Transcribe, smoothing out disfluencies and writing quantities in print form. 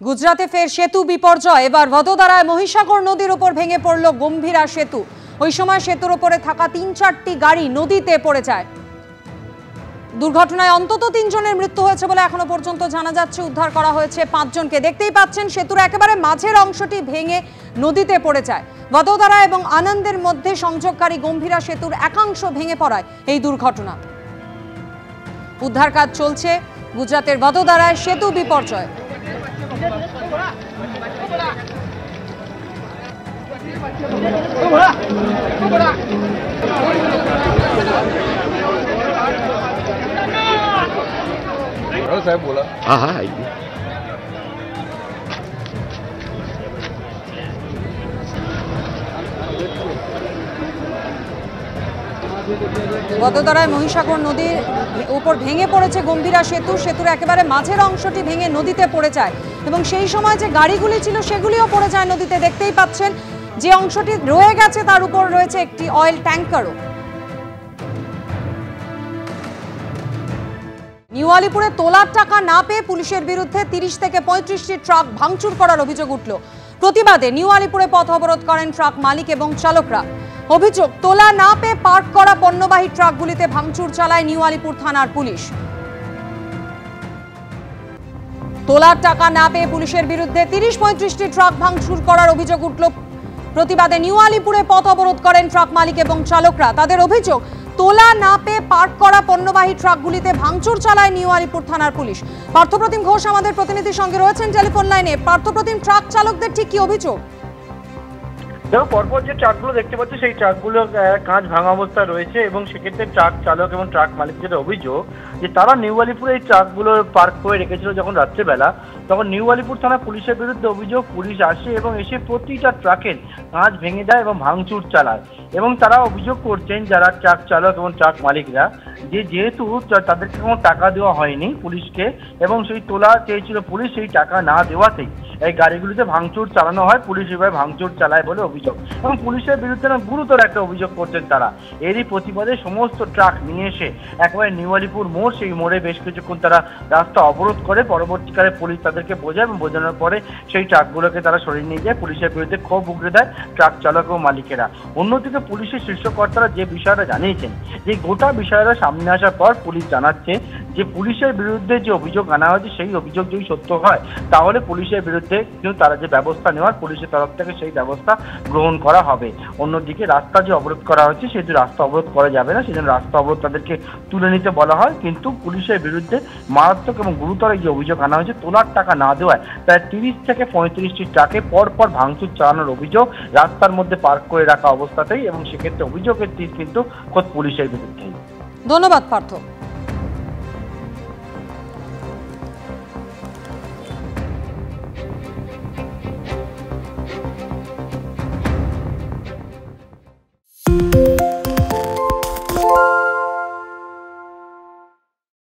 গুজরাতে ফের সেতু বিপর্যয়। এবার ভদোদরায় মহিসাগর নদীর উপর ভেঙে পড়ল গম্ভীরা সেতু। ওই সময় সেতুর উপরে থাকা ৩-৪টি গাড়ি নদীতে পড়ে যায়। দুর্ঘটনায় অন্তত ৩ জনের মৃত্যু হয়েছে বলে এখনো পর্যন্ত জানা যাচ্ছে। উদ্ধার করা হয়েছে ৫ জনকে। দেখতেই পাচ্ছেন সেতুর একেবারে মাঝের অংশটি ভেঙে নদীতে পড়ে যায়। ভদোদরা এবং আনন্দের মধ্যে সংযোগকারী গম্ভীরা সেতুর একাংশ ভেঙে পড়ায় এই দুর্ঘটনা। উদ্ধার কাজ চলছে গুজরাতের ভদোদরায় সেতু বিপর্যয়। साहब बोला हाँ हाँ आइए। ভদোদরায় মহিসাগর নদীর উপর ভেঙে পড়েছে গম্ভীরা সেতু। সেতুর একেবারে মাঝের অংশটি ভেঙে নদীতে পড়ে যায় এবং সেই সময় যে গাড়িগুলি ছিল সেগুলিও পড়ে যায় নদীতে। দেখতেই পাচ্ছেন যে অংশটি রয়ে গেছে তার উপর রয়েছে একটি অয়েল ট্যাঙ্কারও। নিউ আলিপুরে তোলার টাকা না পেয়ে পুলিশের বিরুদ্ধে ৩০ থেকে ৩৫টি ট্রাক ভাঙচুর করার অভিযোগ উঠল। প্রতিবাদে নিউ আলিপুরে পথ অবরোধ করেন ট্রাক মালিক এবং চালকরা। অভিযোগ, তোলা না পেয়ে পার্ক করা পণ্যবাহী ট্রাকগুলিতে ভাঙচুর চালায় নিউ আলিপুর থানার পুলিশ। তোলার টাকা না পেয়ে পুলিশের বিরুদ্ধে ৩০-৩৫টি ট্রাক ভাঙচুর করার অভিযোগ উঠল। প্রতিবাদে নিউ আলিপুরে পথ অবরোধ করেন ট্রাক মালিক এবং চালকরা। তাদের অভিযোগ, তোলা না পেয়ে পার্ক করা পণ্যবাহী ট্রাকগুলিতে ভাঙচুর চালায় নিউ আলিপুর থানার পুলিশ। পার্থপ্রতিম ঘোষ আমাদের প্রতিনিধির সঙ্গে রয়েছেন টেলিফোন লাইনে। পার্থপ্রতিম, ট্রাক চালকদের ঠিক কি অভিযোগ? দেখো, পরপর যে ট্রাকগুলো দেখতে পাচ্ছি সেই ট্রাকগুলো কাঁচ ভাঙা অবস্থায় রয়েছে এবং সেক্ষেত্রে ট্রাক চালক এবং ট্রাক মালিকদের অভিযোগ যে তারা নিউ আলিপুরে এই ট্রাকগুলো পার্ক করে রেখেছিল যখন রাত্রেবেলা, তখন নিউ আলিপুর থানা পুলিশের বিরুদ্ধে অভিযোগ। পুলিশ আসে এবং এসে প্রতিটা ট্রাকের কাঁচ ভেঙে দেয় এবং ভাঙচুর চালায়। এবং তারা অভিযোগ করছেন যারা ট্রাক চালক এবং ট্রাক মালিকরা যে যেহেতু তাদেরকে কোনো টাকা দেওয়া হয়নি পুলিশকে এবং সেই তোলা চেয়েছিল পুলিশ, সেই টাকা না দেওয়াতেই এই গাড়িগুলিতে ভাঙচুর চালানো হয়। পুলিশ এভাবে ভাঙচুর চালায় বলে অভিযোগ এবং পুলিশের বিরুদ্ধে গুরুতর একটা অভিযোগ করছেন তারা। এরই প্রতিবাদে সমস্ত ট্রাক নিয়ে এসে একেবারে নিউ আলিপুর মোড়, সেই মোড়ে বেশ কিছুক্ষণ তারা রাস্তা অবরোধ করে। পরবর্তীকালে পুলিশ তাদেরকে বোঝায় এবং বোঝানোর পরে সেই ট্রাকগুলোকে তারা সরিয়ে নিয়ে যায়। পুলিশের বিরুদ্ধে ক্ষোভ উগড়ে দেয় ট্রাক চালক এবং মালিকেরা। অন্যদিকে পুলিশের শীর্ষকর্তারা যে বিষয়টা জানিয়েছেন, যে গোটা বিষয়টা সামনে আসার পর পুলিশ জানাচ্ছে যে পুলিশের বিরুদ্ধে যে অভিযোগ আনা হয়েছে সেই অভিযোগ যদি সত্য হয় তাহলে পুলিশের বিরুদ্ধে কিন্তু তারা যে ব্যবস্থা নেওয়ার পুলিশের তরফ থেকে সেই ব্যবস্থা গ্রহণ করা হবে। অন্যদিকে রাস্তা যে অবরোধ করা হয়েছে সেই রাস্তা অবরোধ করা যাবে না, সেজন্য রাস্তা অবরোধ তাদেরকে তুলে নিতে বলা হয়। কিন্তু পুলিশের বিরুদ্ধে মারাত্মক এবং গুরুতর যে অভিযোগ আনা হয়েছে তোলার টাকা না দেওয়ায় প্রায় ৩০ থেকে ৩৫টি ট্রাকে পরপর ভাঙচুর চালানোর অভিযোগ রাস্তার মধ্যে পার্ক করে রাখা অবস্থাতেই, এবং সেক্ষেত্রে অভিযোগের তীর কিন্তু খোদ পুলিশের বিরুদ্ধেই। ধন্যবাদ পার্থ।